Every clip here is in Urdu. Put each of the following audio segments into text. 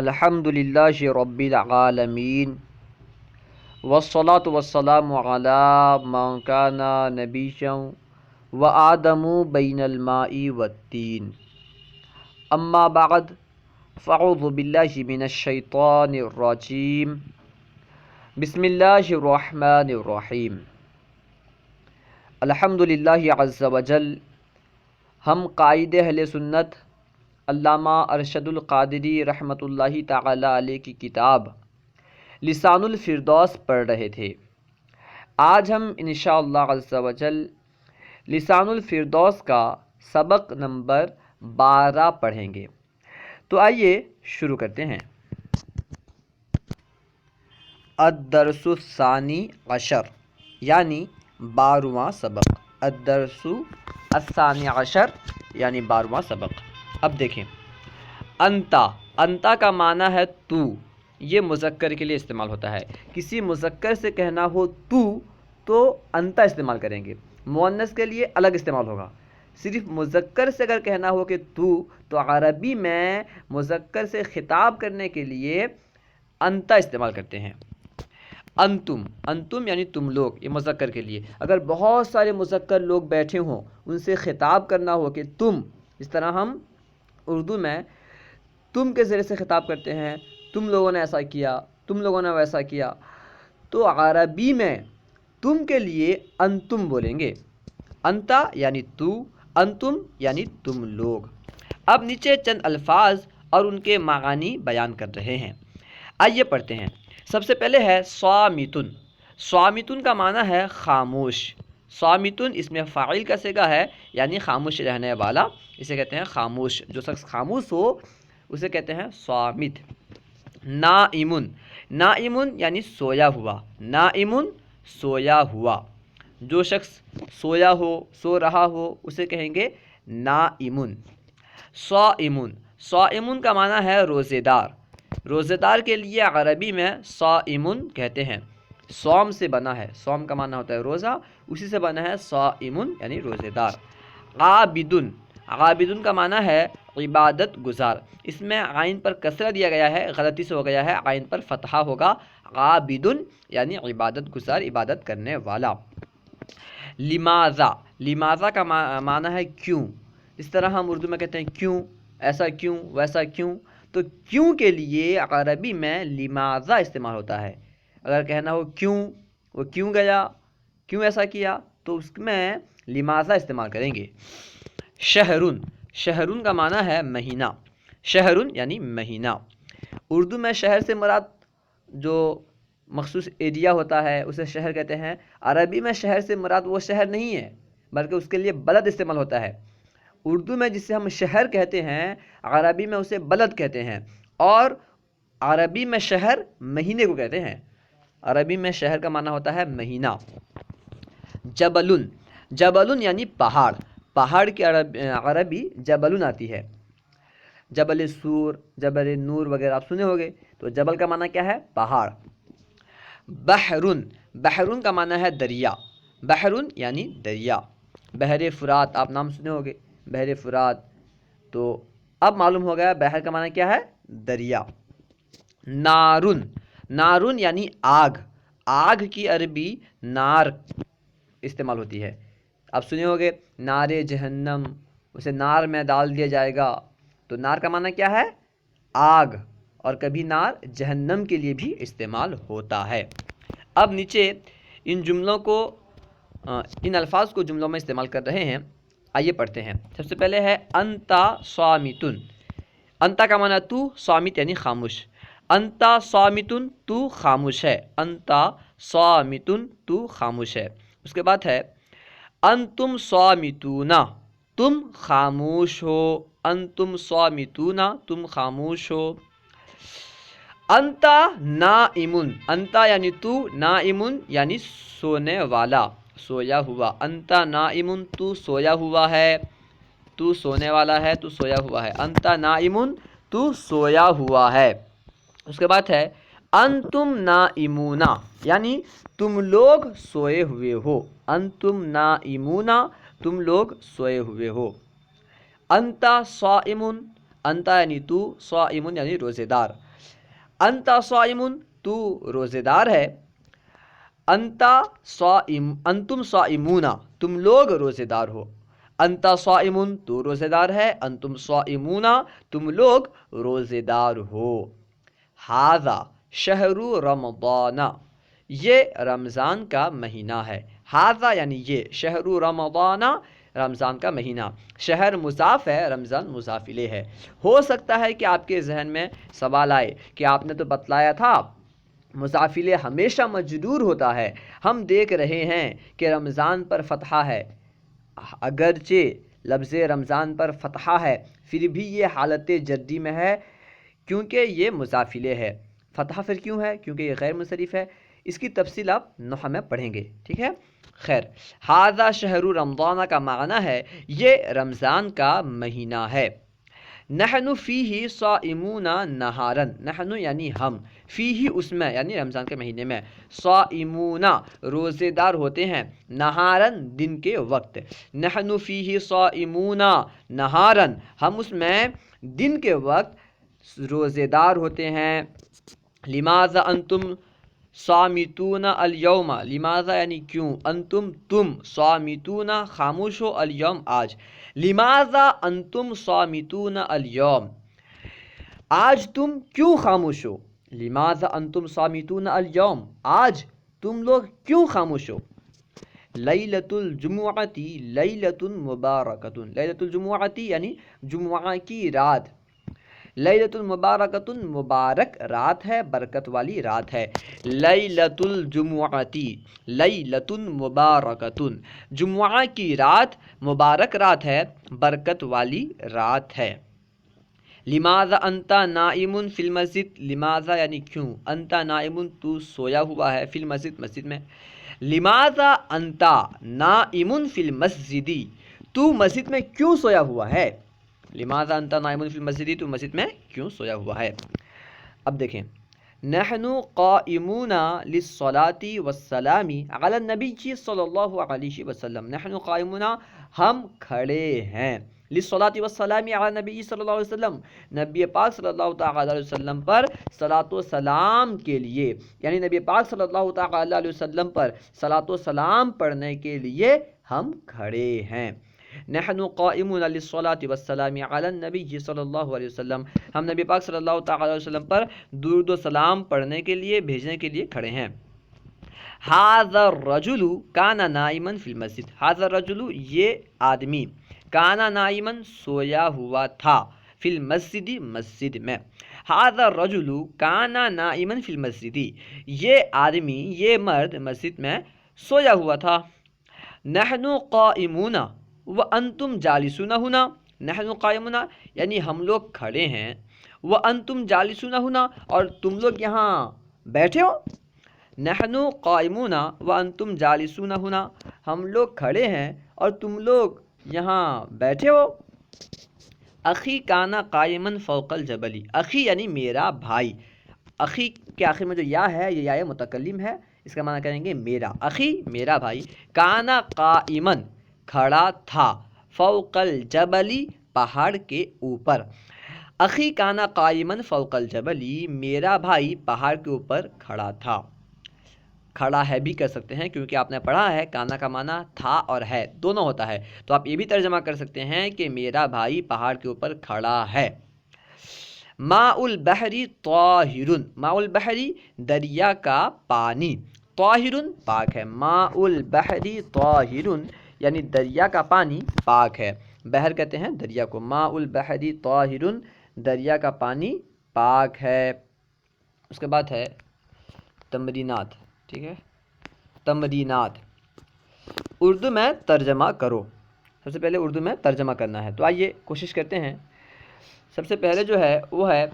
الحمد للہ رب العالمین والصلاة والسلام علی من کان نبیا وآدم بین الماء والطین اما بعد فاعوذ باللہ من الشیطان الرجیم بسم اللہ الرحمن الرحیم الحمد للہ عز وجل۔ ہم قائد اہل سنت علامہ ارشد القادری رحمۃ اللہ تعالی علیہ کی کتاب لسان الفردوس پڑھ رہے تھے۔ آج ہم انشاءاللہ عز وجل لسان الفردوس کا سبق نمبر 12 پڑھیں گے، تو آئیے شروع کرتے ہیں۔ الدرس الثانی عشر یعنی 12واں سبق، الدرس الثانی عشر یعنی 12واں سبق۔ اب دیکھیں، انتا کا معنی ہے تو، یہ مذکر کے لیے استعمال ہوتا ہے۔ کسی مذکر سے کہنا ہو تو انتا استعمال کریں گے، مؤنث کے لیے الگ استعمال ہوگا۔ صرف مذکر سے اگر کہنا ہو کہ تو عربی میں مذکر سے خطاب کرنے کے لیے انتا استعمال کرتے ہیں۔ انتم یعنی تم لوگ، یہ مذکر کے لیے۔ اگر بہت سارے مذکر لوگ بیٹھے ہوں، ان سے خطاب کرنا ہو کہ تم، اس طرح ہم اردو میں تم کے ذریعے سے خطاب کرتے ہیں، تم لوگوں نے ایسا کیا، تم لوگوں نے ویسا کیا، تو عربی میں تم کے لیے انتم بولیں گے۔ انتا یعنی تو، انتم یعنی تم لوگ۔ اب نیچے چند الفاظ اور ان کے معانی بیان کر رہے ہیں، آئیے پڑھتے ہیں۔ سب سے پہلے ہے صامتن۔ صامتن کا معنی ہے خاموش۔ صامتن اس میں فاعل کا صیغہ ہے، یعنی خاموش رہنے والا، اسے کہتے ہیں خاموش۔ جو شخص خاموش ہو اسے کہتے ہیں صامت۔ نائمن، نائمن یعنی سویا ہوا، نائمن سویا ہوا۔ جو شخص سویا ہو، سو رہا ہو، اسے کہیں گے نائمن۔ صائمن، صائمن کا معنی ہے روزے دار۔ روزے دار کے لیے عربی میں صائمن کہتے ہیں۔ صوم سے بنا ہے، صوم کا معنی ہوتا ہے روزہ، اسی سے بنا ہے صائمن یعنی روزے دار۔ عابدن، عابدن کا معنی ہے عبادت گزار۔ اس میں عین پر کسرہ دیا گیا ہے، غلطی سے ہو گیا ہے، عین پر فتحہ ہوگا۔ عابدن یعنی عبادت گزار، عبادت کرنے والا۔ لماذا، لماذا کا معنی ہے کیوں۔ اس طرح ہم اردو میں کہتے ہیں کیوں، ایسا کیوں، ویسا کیوں، تو کیوں کے لیے عربی میں لماذا استعمال ہوتا ہے۔ اگر کہنا ہو کیوں، وہ کیوں گیا، کیوں ایسا کیا، تو اس میں لماذا استعمال کریں گے۔ شہرن، شہرن کا معنی ہے مہینہ۔ شہرن یعنی مہینہ۔ اردو میں شہر سے مراد جو مخصوص ایریا ہوتا ہے اسے شہر کہتے ہیں۔ عربی میں شہر سے مراد وہ شہر نہیں ہے، بلکہ اس کے لیے بلد استعمال ہوتا ہے۔ اردو میں جسے ہم شہر کہتے ہیں، عربی میں اسے بلد کہتے ہیں، اور عربی میں شہر مہینے کو کہتے ہیں۔ عربی میں شہر کا معنی ہوتا ہے مہینہ۔ جبلن، جبلن یعنی پہاڑ۔ پہاڑ کی عربی جبلن آتی ہے۔ جبل سور، جبل نور وغیرہ آپ سنے ہوگے، تو جبل کا معنی کیا ہے؟ پہاڑ۔ بحرن، بحرن کا معنی ہے دریا۔ بحرن یعنی دریا۔ بحر فرات آپ نام سنے ہوگے، بحر فرات، تو اب معلوم ہو گیا بحر کا معنی کیا ہے؟ دریا۔ نارن، نارن یعنی آگ۔ آگ کی عربی نار استعمال ہوتی ہے۔ آپ سنے ہوگے نار جہنم، اسے نار میں ڈال دیا جائے گا، تو نار کا معنی کیا ہے؟ آگ، اور کبھی نار جہنم کے لیے بھی استعمال ہوتا ہے۔ اب نیچے ان جملوں کو، ان الفاظ کو جملوں میں استعمال کر رہے ہیں، آئیے پڑھتے ہیں۔ سب سے پہلے ہے انتا صامتن۔ انتا کا معنی تو، صامت یعنی خاموش۔ انتا صامتن، تو خاموش ہے۔ انتا صامتن، تو خاموش ہے۔ اس کے بعد ہے انتم صامتون، تم خاموش ہو۔ انتم صامتون، تم خاموش ہو۔ انتا نائمن، انتا یعنی تو، نائمن یعنی سونے والا، سویا ہوا۔ انتا نائمن، تو سویا ہوا ہے، تو سونے والا ہے، تو سویا ہوا ہے۔ انتا نائمن، تو سویا ہوا ہے۔ اس کے بعد ہے انتم نائمون، یعنی تم لوگ سوئے ہوئے ہو۔ انتم نائمون، تم لوگ سوئے ہوئے ہو۔ انتا صائمن، انتا یعنی تو، صائمن یعنی روزے دار۔ انت صائمون، تو روزے دار ہے، انتم صائمون، تم لوگ روزے دار ہو، انت صائمون، تو روزے دار ہے، انتم صائمون، تم لوگ روزے دار ہو۔ ھذا شہر رمضان، یہ رمضان کا مہینہ ہے، ھذا یعنی یہ، شہر رمضان، رمضان کا مہینہ، شہر مضاف ہے، رمضان مضاف الیہ ہے۔ ہو سکتا ہے کہ آپ کے ذہن میں سوال آئے کہ آپ نے تو بتلایا تھا مضاف الیہ ہمیشہ مجرور ہوتا ہے، ہم دیکھ رہے ہیں کہ رمضان پر فتحہ ہے، اگرچہ لفظ رمضان پر فتحہ ہے پھر بھی یہ حالت جری میں ہے کیونکہ یہ مضاف الیہ ہے۔ فتحہ پھر کیوں ہے؟ کیونکہ یہ غیر منصرف ہے، اس کی تفصیل آپ نحو میں پڑھیں گے، ٹھیک ہے۔ خیر، ھذا شہر رمضان کا معنی ہے یہ رمضان کا مہینہ ہے۔ نحن فیہ صائمون نہارن، نحن یعنی ہم، فیہ اس میں یعنی رمضان کے مہینے میں، صائمون روزے دار ہوتے ہیں، نہارن دن کے وقت، نحن فیہ صائمون نہارن، ہم اس میں دن کے وقت روزے دار ہوتے ہیں۔ لماذا انتم صامتون الیوم، لماذا یعنی کیوں، انتم تم، صامتون خاموش ہو، الیوم آج، لماذا انتم صامتون الیوم، آج تم کیوں خاموش ہو، لماذا انتم صامتون الیوم، آج تم لوگ کیوں خاموش ہو۔ لیلۃ الجمعۃ لیلۃ مبارکۃ، لیلۃ الجمعۃ یعنی جمعہ کی رات، لیلۃ المبارکۃ مبارک رات ہے، برکت والی رات ہے، لیلۃ الجمعۃ لیلۃ مبارکۃ، جمعہ کی رات مبارک رات ہے، برکت والی رات ہے۔ لماذا انت نائم فی المسجد، لماذا یعنی کیوں، انت نائم تو سویا ہوا ہے، فی المسجد مسجد میں، لماذا انت نائم فی المسجد، تو مسجد میں کیوں سویا ہوا ہے، لماذا انت نائم فی المسجد، تو مسجد میں کیوں سویا ہوا ہے۔ اب دیکھیں، نحن قائمون للصلاة والسلام علی النبی صلی اللہ علیہ وسلم، نحن قائمون ہم کھڑے ہیں، للصلاة والسلام علی النبی صلی اللہ علیہ وسلم، نبی پاک صلی اللہ تعالی علیہ وسلم پر صلاۃ و سلام کے لیے، یعنی نبی پاک صلی اللہ تعالی علیہ وسلم پر صلاۃ و سلام پڑھنے کے لیے ہم کھڑے ہیں۔ نحن قائمون للصلاة والسلام علی النبی صلی اللہ علیہ وسلم، ہم نبی پاک صلی اللہ تعالی علیہ وسلم پر درود و سلام پڑھنے کے لیے، بھیجنے کے لیے کھڑے ہیں۔ ھذا الرجل کان نائما فی المسجد، ھذا الرجل یہ آدمی، کان نائما سویا ہوا تھا، فی المسجد مسجد میں، ھذا الرجل کان نائما فی المسجد، یہ آدمی، یہ مرد مسجد میں سویا ہوا تھا۔ نحن قائمون وانتم جالسون ہنا، نحن قائمون یعنی ہم لوگ کھڑے ہیں، وانتم جالسون ہنا اور تم لوگ یہاں بیٹھے ہو، نحن قائمون وانتم جالسون ہنا، ہم لوگ کھڑے ہیں اور تم لوگ یہاں بیٹھے ہو۔ اخی کانا قائما فوق الجبل، اخی یعنی میرا بھائی، اخی کے آخر میں جو یا ہے یہ یا متکلم ہے، اس کا معنی کریں گے میرا، اخی میرا بھائی، کانا قائما کھڑا تھا، فوق الجبل پہاڑ کے اوپر، اخی کانا قائما فوق الجبل میرا بھائی پہاڑ کے اوپر کھڑا تھا، کھڑا ہے بھی کر سکتے ہیں کیونکہ آپ نے پڑھا ہے کانا کا معنی تھا اور ہے دونوں ہوتا ہے، تو آپ یہ بھی ترجمہ کر سکتے ہیں کہ میرا بھائی پہاڑ کے اوپر کھڑا ہے۔ ماء البحر طاہر، ماء البحر دریا کا پانی، طاہر پاک ہے، ماء البحر طاہر یعنی دریا کا پانی پاک ہے، بحر کہتے ہیں دریا کو، ماء البحر طاہر دریا کا پانی پاک ہے۔ اس کے بعد ہے تمرینات، ٹھیک ہے، تمرینات، اردو میں ترجمہ کرو، سب سے پہلے اردو میں ترجمہ کرنا ہے، تو آئیے کوشش کرتے ہیں۔ سب سے پہلے جو ہے وہ ہے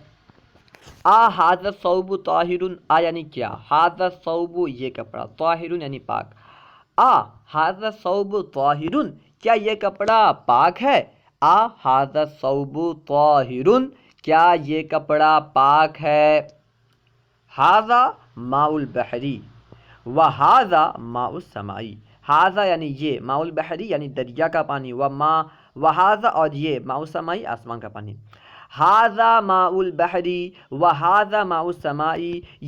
ھذا الثوب طاہر، یعنی کیا، ھذا الثوب یہ کپڑا، طاہر یعنی پاک، ھذا الثوب طاہر کیا یہ کپڑا پاک ہے، ھذا الثوب طاہر کیا یہ کپڑا پاک ہے۔ ھذا ماء البحر وھذا ماء السماء، ھذا یعنی یہ، ماء البحر یعنی دریا کا پانی، وھذا اور یہ، ماء السماء آسمان کا پانی۔ ھذا ماء البحری و ھذا ماء السماء،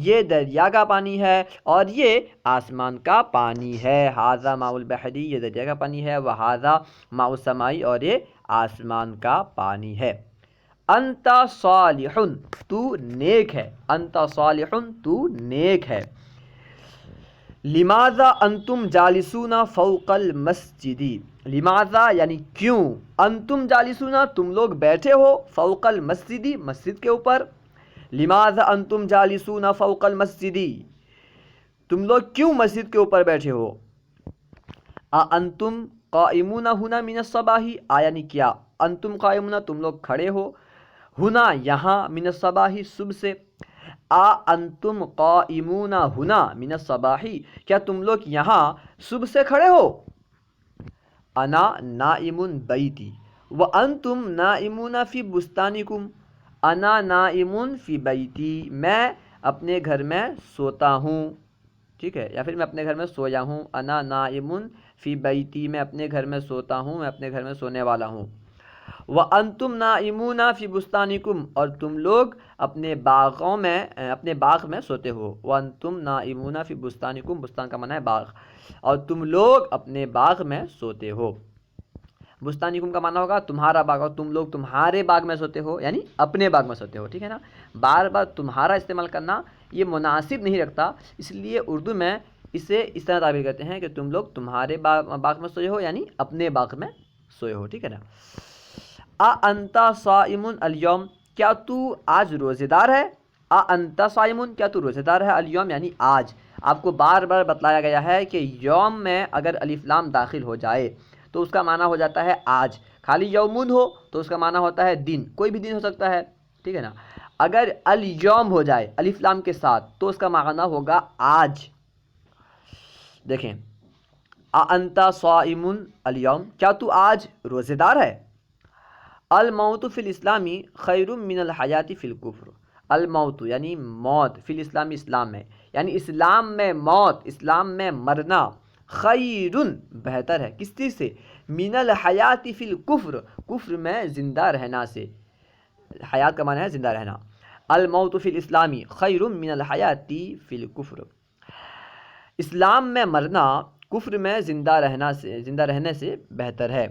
یہ دریا کا پانی ہے اور یہ آسمان کا پانی ہے. ھذا ماء البحری، یہ دریا کا پانی ہے، و ھذا ماء السماء، اور یہ آسمان کا پانی ہے. انت صالح، تو نیک ہے. انت صالح، تو نیک ہے. لماذا انتم جالسون فوق المسجد، لماذا یعنی کیوں، انتم جالسون تم لوگ بیٹھے ہو، فوق المسجد مسجد کے اوپر. لماذا انتم جالسون فوق المسجد، تم لوگ کیوں مسجد کے اوپر بیٹھے ہو. انتم قائمون ہنا من الصباح، یعنی کیا انتم قائمون تم لوگ کھڑے ہو، ہنا یہاں، من الصباح صبح سے. انتم قائمون ہنا من الصباح، کیا تم لوگ یہاں صبح سے کھڑے ہو. انا نائم بیتی وانتم نائمون فی بستانکم، انا نائم فی بیتی، میں اپنے گھر میں سوتا ہوں. ٹھیک ہے، یا پھر میں اپنے گھر میں سویا ہوں. انا نائم فی بیتی، میں اپنے گھر میں سوتا ہوں، میں اپنے گھر میں سونے والا ہوں. وَأَنْتُمْ نَائِمُونَ فِي بُسْتَانِكُمْ، اور تم لوگ اپنے باغوں میں، اپنے باغ میں سوتے ہو. وَأَنْتُمْ نَائِمُونَ فِي بُسْتَانِكُمْ، بستان کا معنی ہے باغ، اور تم لوگ اپنے باغ میں سوتے ہو. بستانکم کا معنی ہوگا تمہارا باغ، اور تم لوگ تمہارے باغ میں سوتے ہو، یعنی اپنے باغ میں سوتے ہو. ٹھیک ہے نا، بار بار تمہارا استعمال کرنا یہ مناسب نہیں رکھتا، اس لیے اردو میں اسے اس طرح تعبیر کرتے ہیں کہ تم لوگ تمہارے باغ میں سوئے ہو، یعنی اپنے باغ میں سوئے ہو. ٹھیک ہے نا. انت صائم اليوم، کیا تو آج روزے دار ہے. انت صائم، کیا تو روزے دار ہے. اليوم یعنی آج. آپ کو بار بار بتلایا گیا ہے کہ یوم میں اگر الف لام داخل ہو جائے تو اس کا معنی ہو جاتا ہے آج. خالی یومن ہو تو اس کا معنی ہوتا ہے دن، کوئی بھی دن ہو سکتا ہے. ٹھیک ہے نا. اگر الیوم ہو جائے الف لام کے ساتھ تو اس کا معنی ہوگا آج. دیکھیں، انت صائم اليوم، کیا تو آج روزے دار ہے. الموت فی الاسلامی خیر من الحیات فی الکفر، الموت یعنی موت، فی الاسلامی اسلام میں، یعنی اسلام میں موت، اسلام میں مرنا، خیر بہتر ہے، کس چیز سے، من الحیات فی الکفر، کفر میں زندہ رہنا سے. حیات کا معنی ہے زندہ رہنا. الموت فی الاسلامی خیر من الحیات فی الکفر، اسلام میں مرنا کفر میں زندہ رہنے سے بہتر ہے.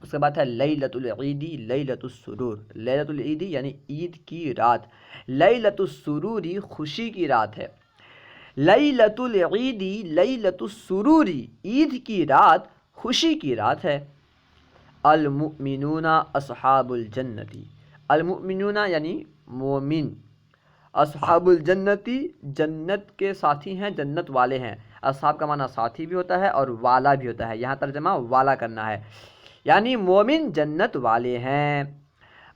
اس کے بعد ہے لیلۃ العید لیلۃ السرور، لیلۃ العید یعنی عید کی رات، لیلۃ السرور خوشی کی رات ہے. لیلۃ العید لیلۃ السرور، عید کی رات خوشی کی رات ہے. المؤمنون اصحاب الجنتی، المؤمنون یعنی مومن، اصحاب الجنتی جنت کے ساتھی ہیں، جنت والے ہیں. اصحاب کا معنی ساتھی بھی ہوتا ہے اور والا بھی ہوتا ہے، یہاں ترجمہ والا کرنا ہے، یعنی مومن جنت والے ہیں.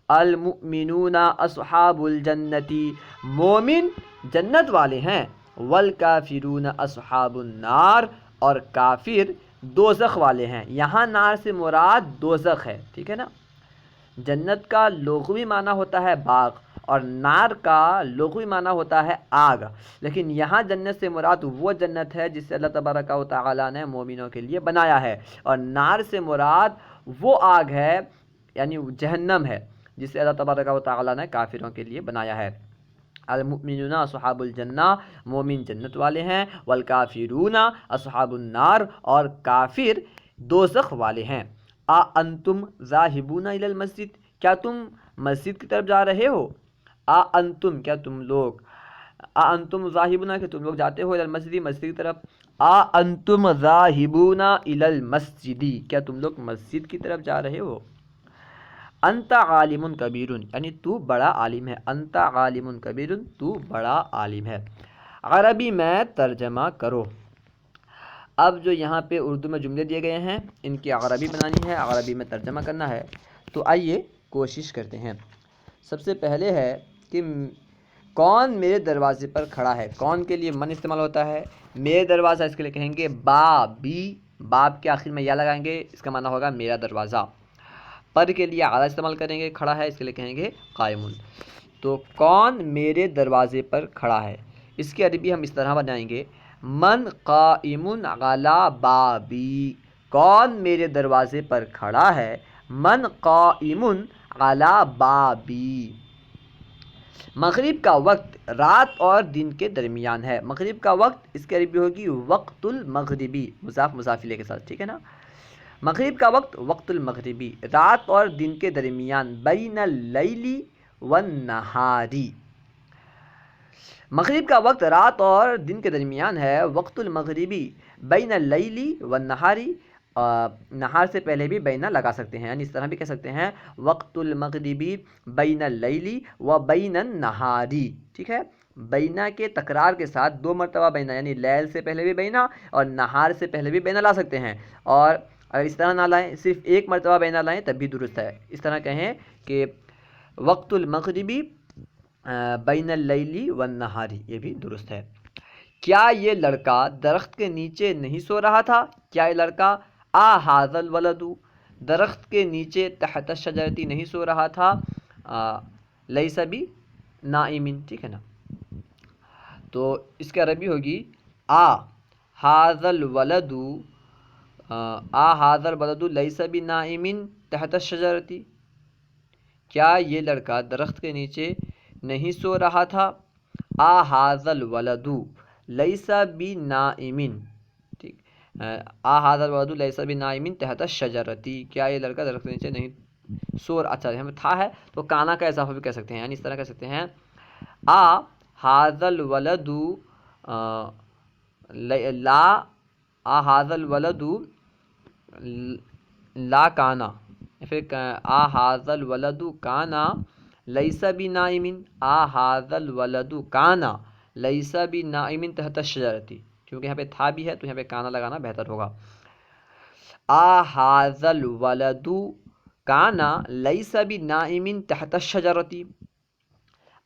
المؤمنون اصحاب الجنتی، مومن جنت والے ہیں. والکافرون اصحاب النار، اور کافر دوزخ والے ہیں. یہاں نار سے مراد دوزخ ہے. ٹھیک ہے نا. جنت کا لغوی معنی ہوتا ہے باغ، اور نار کا لغوی معنی ہوتا ہے آگ، لیکن یہاں جنت سے مراد وہ جنت ہے جسے اللہ تبارک و تعالیٰ نے مومنوں کے لیے بنایا ہے، اور نار سے مراد وہ آگ ہے یعنی جہنم ہے جسے اللہ تبارک و تعالیٰ نے کافروں کے لیے بنایا ہے. المؤمنون اصحاب الجنہ، مومن جنت والے ہیں. والکافرون اصحاب النار، اور کافر دوزخ والے ہیں. انتم ذاہبون الی المسجد، کیا تم مسجد کی طرف جا رہے ہو. انتم، کیا تم لوگ، انتم ذاہبون، کہ تم لوگ جاتے ہو، الی المسجد مسجد کی طرف. انتم ذاہبون الی المسجد، کیا تم لوگ مسجد کی طرف جا رہے ہو. انت عالم کبیر، یعنی تو بڑا عالم ہے. انت عالم کبیر، تو بڑا عالم ہے. عربی میں ترجمہ کرو. اب جو یہاں پہ اردو میں جملے دیے گئے ہیں ان کی عربی بنانی ہے، عربی میں ترجمہ کرنا ہے. تو آئیے کوشش کرتے ہیں. سب سے پہلے ہے کہ کون میرے دروازے پر کھڑا ہے. کون کے لیے من استعمال ہوتا ہے. میرے دروازہ، اس کے لیے کہیں گے بابی، باب کے آخر میں یا لگائیں گے، اس کا معنی ہوگا میرا دروازہ. پر کے لیے اعلیٰ استعمال کریں گے، کھڑا ہے، اس کے لیے کہیں گے قائمون. تو کون میرے دروازے پر کھڑا ہے، اس کی عربی ہم اس طرح بنائیں گے من قائم علی بابی، کون میرے دروازے پر کھڑا ہے. من قائم علی بابی۔ مغرب کا وقت رات اور دن کے درمیان ہے۔ مغرب کا وقت اس کی عربی ہوگی وقت المغربی، مضاف مضاف الیہ کے ساتھ، ٹھیک ہے نا۔ مغرب کا وقت وقت المغربی، رات اور دن کے درمیان، بین اللیل والنہاری۔ مغرب کا وقت رات اور دن کے درمیان ہے، وقت المغربی بین اللیل والنہاری۔ نہار سے پہلے بھی بینا لگا سکتے ہیں، یعنی اس طرح بھی کہہ سکتے ہیں وقت المغربی بین اللیل و بین النہاری، ٹھیک ہے۔ بینا کے تکرار کے ساتھ 2 مرتبہ بینا، یعنی لیل سے پہلے بھی بینا اور نہار سے پہلے بھی بینا لا سکتے ہیں، اور اگر اس طرح نہ لائیں، صرف 1 مرتبہ بینا لائیں تب بھی درست ہے۔ اس طرح کہیں کہ وقت المغربی بین اللیل والنہاری، یہ بھی درست ہے۔ کیا یہ لڑکا درخت کے نیچے نہیں سو رہا تھا؟ کیا یہ لڑکا ھذا الولد درخت کے نیچے تحت الشجرۃ نہیں سو رہا تھا؟ لیس بنائم، ٹھیک ہے نا۔ تو اس کی عربی ہوگی ھذا الولد ھذا الولد لیس بنائم تحت الشجرۃ، کیا یہ لڑکا درخت کے نیچے نہیں سو رہا تھا؟ ھذا الولد لیس بنائم، ٹھیک، ھذا الولد لیس بنائم تحت الشجرۃ، کیا یہ لڑکا درخت کے نیچے نہیں سو، اچھا ہمیں تھا ہے تو کانا کا اضافہ بھی کہہ سکتے ہیں، یعنی اس طرح کہہ سکتے ہیں ھذا الولد لا ھذا الولد لا کانا، پھر ھذا الولد کانا لیس بنائم، ھذا الولد کانا لیس بنائم تحت الشجرۃ، کیونکہ یہاں پہ تھا بھی ہے تو یہاں پہ کانا لگانا بہتر ہوگا۔ ھذا الولد کانا لیس بنائم تحت الشجرۃ،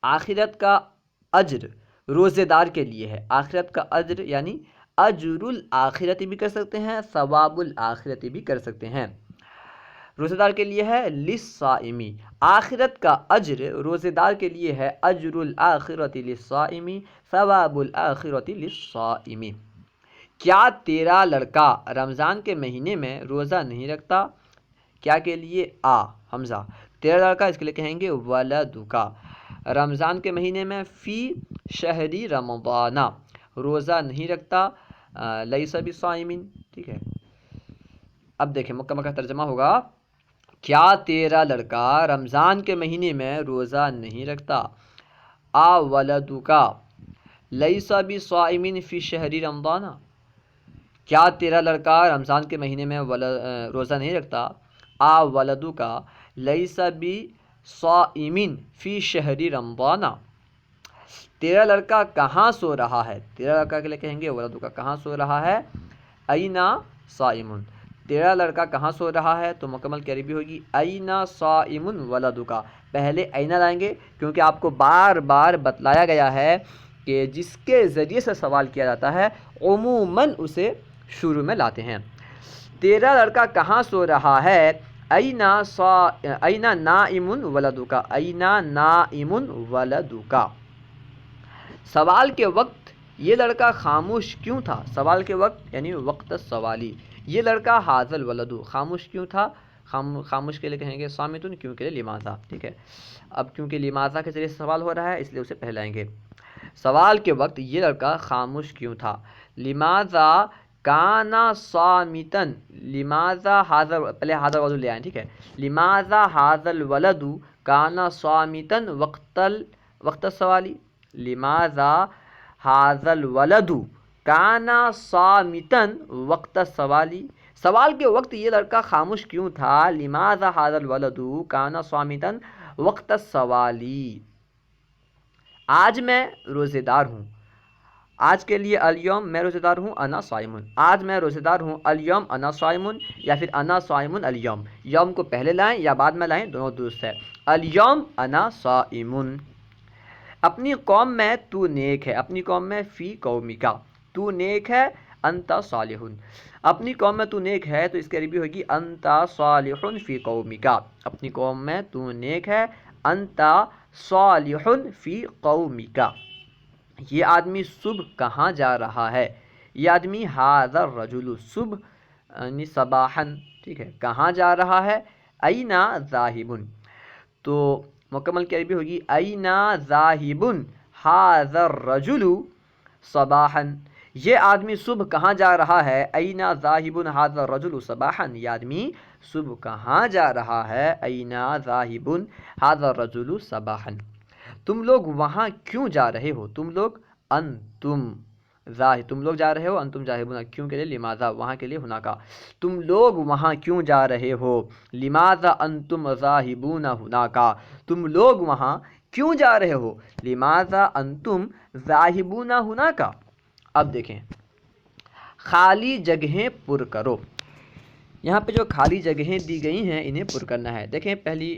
آخرت کا اجر روزے دار کے لیے ہے۔ آخرت کا اجر یعنی اجر الآخرت بھی کر سکتے ہیں، ثواب الآخرت بھی کر سکتے ہیں، روزے دار کے لیے ہے للصائم، آخرت کا اجر روزے دار کے لیے ہے، اجر الآخرت للصائم ثواب الآخرت للصائم۔ کیا تیرا لڑکا رمضان کے مہینے میں روزہ نہیں رکھتا؟ کیا کے لیے حمزہ، تیرا لڑکا اس کے لیے کہیں گے ولدکا، رمضان کے مہینے میں فی شہری رمضان روزہ نہیں رکھتا، لیس بصائم، ٹھیک ہے۔ اب دیکھیں مکمل کا ترجمہ ہوگا، کیا تیرا لڑکا رمضان کے مہینے میں روزہ نہیں رکھتا، ولدکا لیس بصائم فی شہری رمضان، کیا تیرا لڑکا رمضان کے مہینے میں روزہ نہیں رکھتا، ولدکا لیس بصائم فی شہری رمضان، تیرا لڑکا کہاں سو رہا ہے؟ تیرا لڑکا کے لیے کہیں گے ولدکا کہاں سو رہا ہے، اینا صائم، تیرا لڑکا کہاں سو رہا ہے، تو مکمل کی عربی ہوگی اینا صائم ولدکا، پہلے اینا لائیں گے کیونکہ آپ کو بار بار بتلایا گیا ہے کہ جس کے ذریعے سے سوال کیا جاتا ہے عموماً اسے شروع میں لاتے ہیں۔ تیرا لڑکا کہاں سو رہا ہے، اینا نائم ولدکا، اینا نائم ولدکا۔ سوال کے وقت یہ لڑکا خاموش کیوں تھا؟ سوال کے وقت یعنی وقت السوالی، یہ لڑکا ھذا الولد خاموش کیوں تھا؟ خاموش کے لیے کہیں گے صامتن، کیوں کے لیے لماذا، ٹھیک ہے۔ اب کیونکہ لماذا کے ذریعے سوال ہو رہا ہے اس لیے اسے پہلے لائیں گے۔ سوال کے وقت یہ لڑکا خاموش کیوں تھا، لماذا کانا صامتن، لماذا پہلے ھذا الولد لے آئیں، ٹھیک ہے، لماذا ھذا الولد کانا صامتن وقت السوالی، لماذا ھذا الولد کانا صامتن وقت السوالی، سوال کے وقت یہ لڑکا خاموش کیوں تھا، لماذا ھذا الولد کانا صامتن وقت السوالی۔ آج میں روزے دار ہوں، آج کے لیے الیوم میں روزے دار ہوں، انا صائم، آج میں روزے دار ہوں، الیوم انا صائم، یا پھر انا صائم الیوم، یوم کو پہلے لائیں یا بعد میں لائیں دونوں درست ہے، الیوم انا صائم۔ اپنی قوم میں تو نیک ہے، اپنی قوم میں فی قومکا تو نیک ہے، انت صالح، اپنی قوم میں تو نیک ہے تو اس کی عربی ہوگی انت صالح فی قومکا، اپنی قوم میں تو نیک ہے، انت صالح فی قومکا۔ یہ آدمی صبح کہاں جا رہا ہے، یہ آدمی ھذا الرجل صبح یعنی صباحا، ٹھیک ہے، کہاں جا رہا ہے، اینا ذاہب، تو مکمل کی عربی ہوگی اینا ذاہبن ھذا الرجل صباحا، یہ آدمی صبح کہاں جا رہا ہے، اینا ذاہبن ھذا الرجل صباحا، یہ آدمی صبح کہاں جا رہا ہے، اینا ذاہبن ھذا الرجل صباحا، تم لوگ وہاں کیوں جا رہے ہو، تم لوگ انتم تم لوگ جا رہے ہو، انتم ذاہبون کیوں کے لیے، لماذا وہاں کے لیے، ہناکا تم لوگ وہاں کیوں جا رہے ہو، لماذا انتم ذاہبون ہناکا تم لوگ وہاں کیوں جا رہے ہو، لماذا انتم ذاہبون ہناکا۔ اب دیکھیں خالی جگہیں پر کرو، یہاں پہ جو خالی جگہیں دی گئی ہیں انہیں پر کرنا ہے۔ دیکھیں پہلی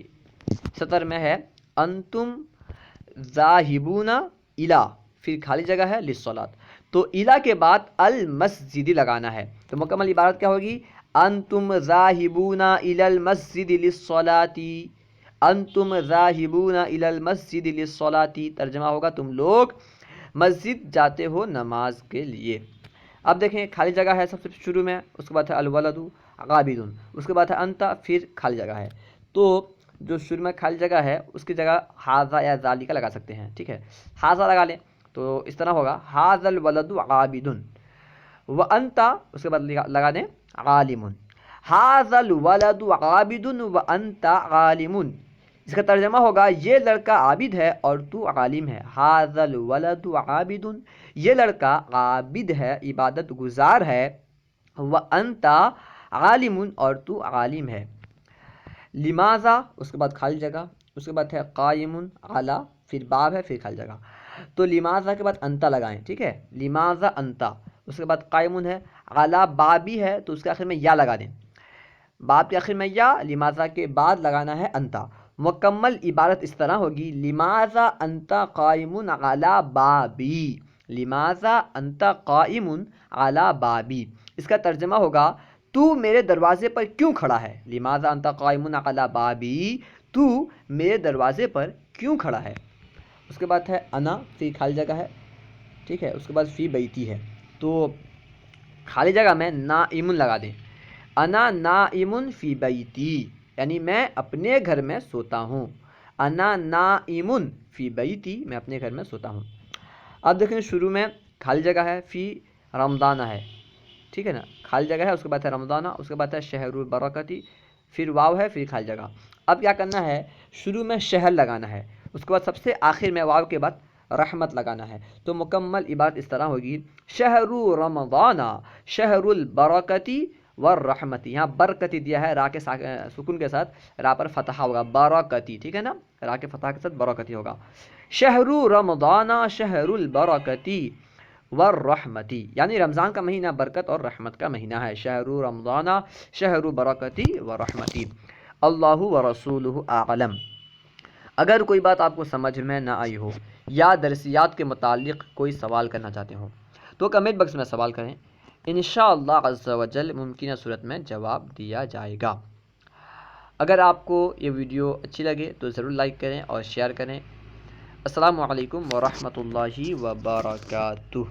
سطر میں ہے انتم ذاہبون الی، پھر خالی جگہ ہے للصلاۃ، تو الی کے بعد المسجد لگانا ہے، تو مکمل عبارت کیا ہوگی، انتم ذاہبون الی المسجد للصلاۃ، انتم ذاہبون الی المسجد للصلاۃ، ترجمہ ہوگا تم لوگ مسجد جاتے ہو نماز کے لیے۔ اب دیکھیں خالی جگہ ہے سب سے شروع میں، اس کے بعد ہے الولد عابد، اس کے بعد ہے انت، پھر خالی جگہ ہے، تو جو شروع میں خالی جگہ ہے اس کی جگہ ھذا یا ذالک لگا سکتے ہیں، ٹھیک ہے، ھذا لگا لیں تو اس طرح ہوگا ھذا الولد عابد، وانت اس کے بعد لگا دیں عالم، ھذا الولد عابد وانت عالم، اس کا ترجمہ ہوگا یہ لڑکا عابد ہے اور تو عالم ہے، ھذا الولد عابد، یہ لڑکا عابد ہے عبادت گزار ہے، وانت عالم اور تو عالم ہے، لماذا اس کے بعد خالی جگہ، اس کے بعد ہے قائم علی، پھر باب ہے، پھر خالی جگہ، تو لماذا کے بعد انت لگائیں، ٹھیک ہے، لماذا انت، اس کے بعد قائم ہے، علی بابی ہے تو اس کے آخر میں یا لگا دیں، باب کے آخر میں یا، لماذا کے بعد لگانا ہے انت، مکمل عبارت اس طرح ہوگی لماذا انت قائم علی بابی، لماذا انت قائم علی بابی، اس کا ترجمہ ہوگا تو میرے دروازے پر کیوں کھڑا ہے، لماذا انت قائم علی بابی، تو میرے دروازے پر کیوں کھڑا ہے، اس کے بعد ہے انا، پھر خالی جگہ ہے، ٹھیک ہے، اس کے بعد فی بیتی ہے، تو خالی جگہ میں نائم لگا دیں، انا نائم فی بیتی، یعنی میں اپنے گھر میں سوتا ہوں، انا نائم فی بیتی، میں اپنے گھر میں سوتا ہوں۔ اب دیکھیں شروع میں خالی جگہ ہے، فی رمضان ہے، ٹھیک ہے نا، خالی جگہ ہے، اس کے بعد ہے رمضان، اس کے بعد ہے شہر البرکتی، پھر واو ہے، پھر خالی جگہ۔ اب کیا کرنا ہے، شروع میں شہر لگانا ہے، اس کے بعد سب سے آخر میں واو کے بعد رحمت لگانا ہے، تو مکمل عبارت اس طرح ہوگی شہر رمضان شہر البرکتی والرحمتی، یہاں برکتی دیا ہے را کے سکون کے ساتھ، را پر فتحہ ہوگا برکتی، ٹھیک ہے نا، را کے فتحہ کے ساتھ برکتی ہوگا، شہر رمضان شہر البرکتی والرحمتی، یعنی رمضان کا مہینہ برکت اور رحمت کا مہینہ ہے، شہر رمضان شہر برکتی ورحمتی، اللہ ورسولہ اعلم۔ اگر کوئی بات آپ کو سمجھ میں نہ آئی ہو یا درسیات کے متعلق کوئی سوال کرنا چاہتے ہو تو کمنٹ باکس میں سوال کریں، انشاءاللہ عز و جل ممکنہ صورت میں جواب دیا جائے گا۔ اگر آپ کو یہ ویڈیو اچھی لگے تو ضرور لائک کریں اور شیئر کریں۔ السلام علیکم ورحمۃ اللہ وبرکاتہ۔